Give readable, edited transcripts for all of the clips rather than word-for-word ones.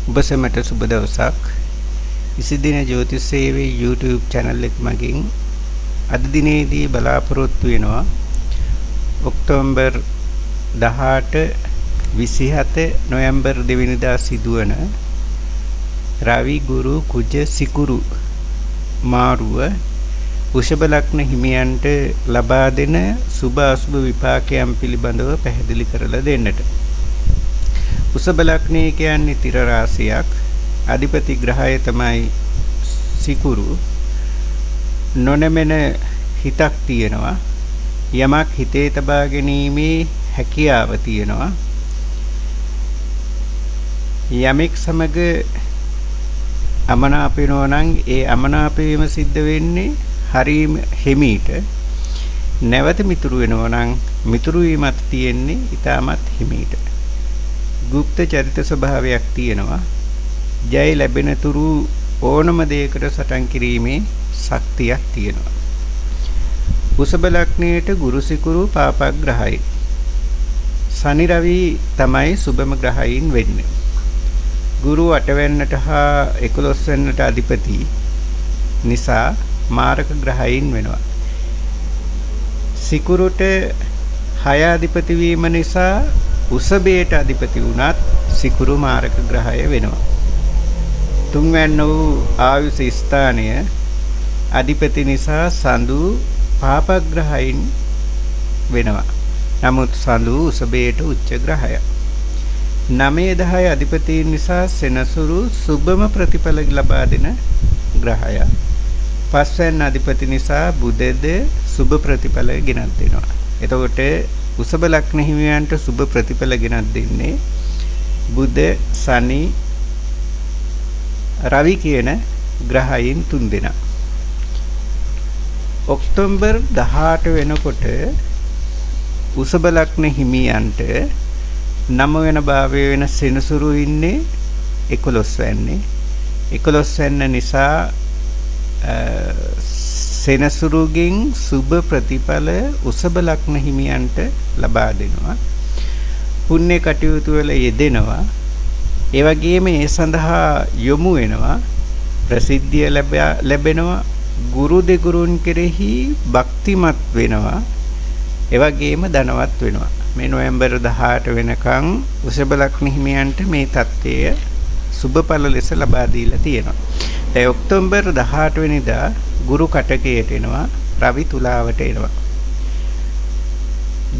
ඔබ සැමට සුබ දවසක්. ඉසිදින ජ්‍යොතිෂ සේවයේ YouTube channel එක මගින් අද දිනේදී බලාපොරොත්තු වෙනවා ඔක්තෝබර් 18 27 නොවැම්බර් 2 වෙනිදා සිදුවන රවි ගුරු කුජ සිකුරු මාරුව වෘෂභ ලග්න හිමියන්ට ලබා දෙන සුභ අසුභ විපාකයන් පිළිබඳව පැහැදිලි කරලා දෙන්නට. වෘෂභ ලග්නය කියන්නේ තිර රාශියක්. අධිපති ග්‍රහය තමයි සිකුරු. නොනැමෙන හිතක් තියෙනවා. යමක් හිතේ තබා ගැනීමේ හැකියාව තියෙනවා. යමෙක් සමග අමනාප වෙනවා නම් ඒ අමනාප වීම සිද්ධ වෙන්නේ හරිම හිමීට. නැවත මිතුරු වෙනවා නම් මිතුරු වීමත් තියෙන්නේ ඊටමත් හිමීට. গুপ্ত චරිත ස්වභාවයක් තියෙනවා. ජය ලැබෙන තුරු ඕනම දෙයකට සටන් කිරීමේ ශක්තියක් තියෙනවා. වෘෂභ ලග්නයේට ගුරු සිකුරු පාපග්‍රහයි. සනි රවි තමයි සුබම ග්‍රහයින් වෙන්නේ. ගුරු 8 වෙන්නට හා 11 වෙන්නට අධිපති නිසා මාරක ග්‍රහයින් වෙනවා. සිකුරුට 6 අධිපති වීම නිසා වෘෂභයට අධිපති වුණත් සිකුරු මාරක ග්‍රහය වෙනවා. තුන්වැන්න වූ ආයුෂ ස්ථානය අධිපති නිසා සඳු පාපග්‍රහයින් වෙනවා. නමුත් සඳු වෘෂභයට උච්ච ග්‍රහයක්. 9 10 අධිපතීන් නිසා සෙනසුරු සුබම ප්‍රතිඵල ලබා දෙන ග්‍රහයක්. පස්වැන්න අධිපති නිසා බුධද සුබ ප්‍රතිඵල ගෙනත් දෙනවා. එතකොට වෘෂභ ලග්න හිමියන්ට සුබ ප්‍රතිඵල ගෙනත් දෙන්නේ බුධ, සනි, රවි කියන ග්‍රහයන් තුන්දෙනා. ඔක්තෝබර් 18 වෙනකොට වෘෂභ ලග්න හිමියන්ට 9 වෙන භාවය වෙන සෙනසුරු ඉන්නේ 11 වෙන්නේ. 11 වෙන්න නිසා සෙනසුරුගෙන් සුබ ප්‍රතිඵල වෘෂභ ලග්න හිමියන්ට ලබා දෙනවා. පුණ්‍ය කටයුතු වල යෙදෙනවා. ඒ වගේම ඒ සඳහා යොමු වෙනවා. ප්‍රසිද්ධිය ලැබෙනවා. ගුරු දෙගුරුන් කෙරෙහි භක්තිමත් වෙනවා. ඒ වගේම ධනවත් වෙනවා. මේ නොවැම්බර් 18 වෙනකන් වෘෂභ ලග්න හිමියන්ට මේ தත්ත්වය සුබඵල ලෙස ලබා දීලා තියෙනවා. ඒ ඔක්තෝබර් 18 වෙනිදා ගුරු කටකයට එනවා. රවි තුලාවට එනවා.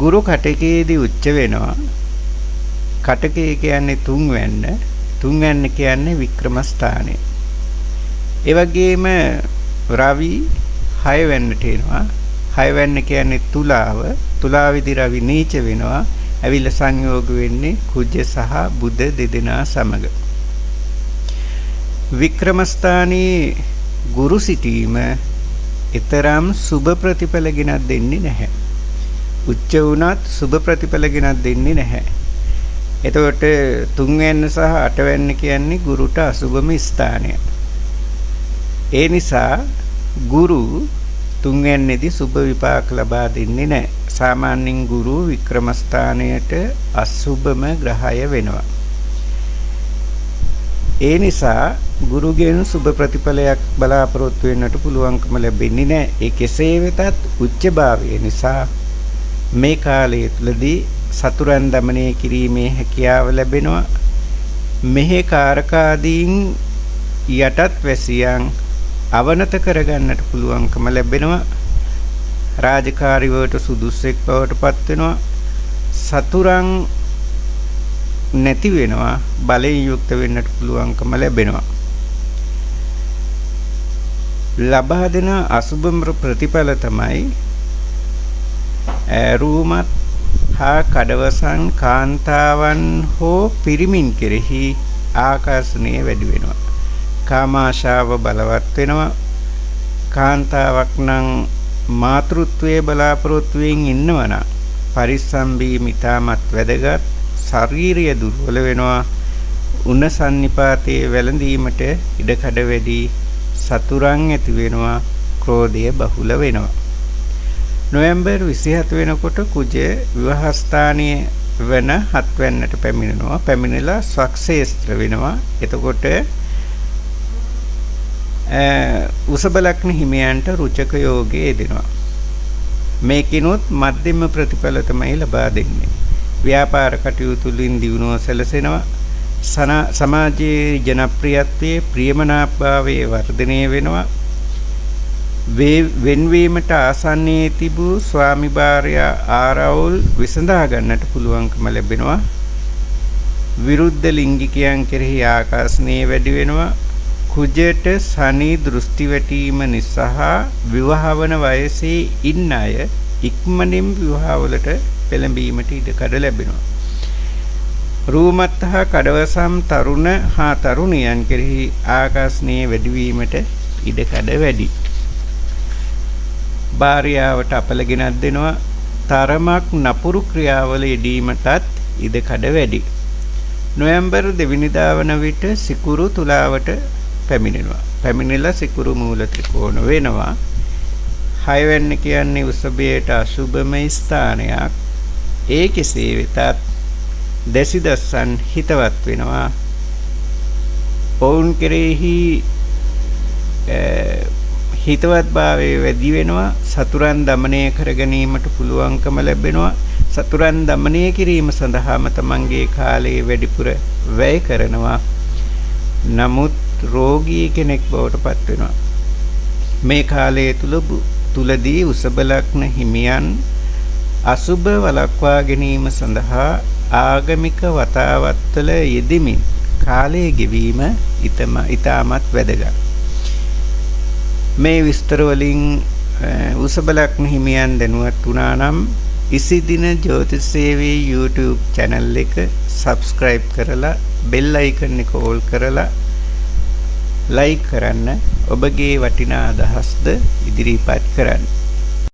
ගුරු කටකයේදී උච්ච වෙනවා. කටකය කියන්නේ තුන්වැන්න කියන්නේ වික්‍රම ස්ථානය. ඒ වගේම රවි 6 වෙන්නට එනවා. 6 වෙන්න කියන්නේ තුලාවේදී රවි නීච වෙනවා. ඇවිල්ලා සංයෝග වෙන්නේ කුජ සහ බුධ දෙදෙනා සමග. වික්‍රම ස්ථානයේ ගුරු සිටීම ඊතරම් සුබ ප්‍රතිඵල ගෙනත් දෙන්නේ නැහැ. උච්ච වුණත් සුබ ප්‍රතිඵල ගෙනත් දෙන්නේ නැහැ. එතකොට 3 වෙන්න සහ 8 වෙන්න කියන්නේ ගුරුට අසුබම ස්ථානය. ඒ නිසා ගුරු 3 වෙන්නේදී සුබ විපාක ලබා දෙන්නේ නැහැ. සාමාන්‍යයෙන් ගුරු වික්‍රම ස්ථානයට අසුබම ග්‍රහය වෙනවා. ඒ නිසා ගුරුගෙන් සුබ ප්‍රතිඵලයක් බලාපොරොත්තු වෙන්නට පුළුවන්කම ලැබෙන්නේ නැහැ. ඒ කෙසේ වෙතත් උච්චභාවය නිසා මේ කාලය තුළදී සතුරන් দমনය කිරීමේ හැකියාව ලැබෙනවා. මෙහි කාරකාදීන් යටත් වැසියන් අවනත කරගන්නට පුළුවන්කම ලැබෙනවා. රාජකාරී වලට සුදුස්සෙක් බවට පත් වෙනවා. සතුරන් නැති වෙනවා. බලයෙන් යුක්ත වෙන්නට පුළුවන්කම ලැබෙනවා. ලබා දෙන අසුබම ප්‍රතිඵල තමයි රූමත් හා කඩවසන් කාන්තාවන් හෝ පිරිමින් කෙරෙහි ආකර්ෂණය වැඩි වෙනවා. කාමාශාව බලවත් වෙනවා. කාන්තාවක් නම් මාතෘත්වයේ බලාපොරොත්තුවෙන් ඉන්නවනම් පරිස්සම් වීම ඉතාමත් වැදගත්. ශාරීරිය දුර්වල වෙනවා. උණ සන්නිපාතයේ වැළඳීමට ඉඩකඩ වැඩි. සතුරන් ඇති වෙනවා. ක්‍රෝධය බහුල වෙනවා. නොවැම්බර් 27 වෙනකොට කුජ විවාහ ස්ථානයේ වෙන 7 වෙන්නට පැමිණෙනවා. පැමිණලා ස්වක්ෂේත්‍ර වෙනවා. එතකොට උසබ ලග්න හිමියන්ට රුචක යෝගයේ යෙදෙනවා. මේකිනුත් මධ්‍යම ප්‍රතිඵල තමයි ලබා දෙන්නේ. ව්‍යාපාර කටයුතු වලින් දියුණුව සැලසෙනවා. සමාජයේ ජනප්‍රියත්වයේ ප්‍රියමනාපභාවයේ වර්ධනය වෙනවා. වෙන්වීමට ආසන්නයේ තිබූ ස්වාමි භාර්යා ආරවුල් විසඳා ගන්නට පුළුවන්කම ලැබෙනවා. විරුද්ධ ලිංගිකයන් කෙරෙහි ආකර්ෂණය වැඩි වෙනවා. කුජයට සනි දෘෂ්ටි වැටීම නිසා විවාහ වන වයසේ ඉන්න අය ඉක්මනින් විවාහවලට පෙළඹීමට ඉඩකඩ ලැබෙනවා. රූමත් හා කඩවසම් තරුණ හා තරුණියන් කෙරෙහි ආකර්ෂණය වැඩිවීමට ඉඩකඩ වැඩි. භාර්යාවට අපල ගෙනත් දෙනවා. තරමක් නපුරු ක්‍රියාවල යෙදීමටත් ඉඩකඩ වැඩි. නොවැම්බර් 2 වෙනිදා වන විට සිකුරු තුලාවට පැමිණෙනවා. පැමිණිලා සිකුරු මූල ත්‍රිකෝණ වෙනවා. 6 වෙනි කියන්නේ වෘෂභයට අශුභමය ස්ථානයක්. ඒ කෙසේ වෙතත් දසිදස්සන් හිතවත් වෙනවා. ඔවුන් කෙරෙහි හිතවත්භාවය වැඩි වෙනවා. සතුරන් দমনය කර ගැනීමට පුළුවන්කම ලැබෙනවා. සතුරන් দমনය කිරීම සඳහාම තමන්ගේ කාලය වැඩිපුර වැය කරනවා. නමුත් රෝගී කෙනෙක් බවට පත් වෙනවා. මේ කාලය තුලදී උසබ ලග්න හිමියන් අසුබ වළක්වා ගැනීම සඳහා ආගමික වතාවත්වල යෙදෙමින් කාලය ගෙවීම ඉතාමත් වැදගත්. මේ විස්තර වලින් උසබ ලග්න හිමියන් දැනුවත් වුණා නම් ඉසිදින ජ්‍යොතිෂ සේවයේ YouTube channel එක subscribe කරලා bell icon එක ඕල් කරලා like කරන්න. ඔබගේ වටිනා අදහස්ද ඉදිරිපත් කරන්න.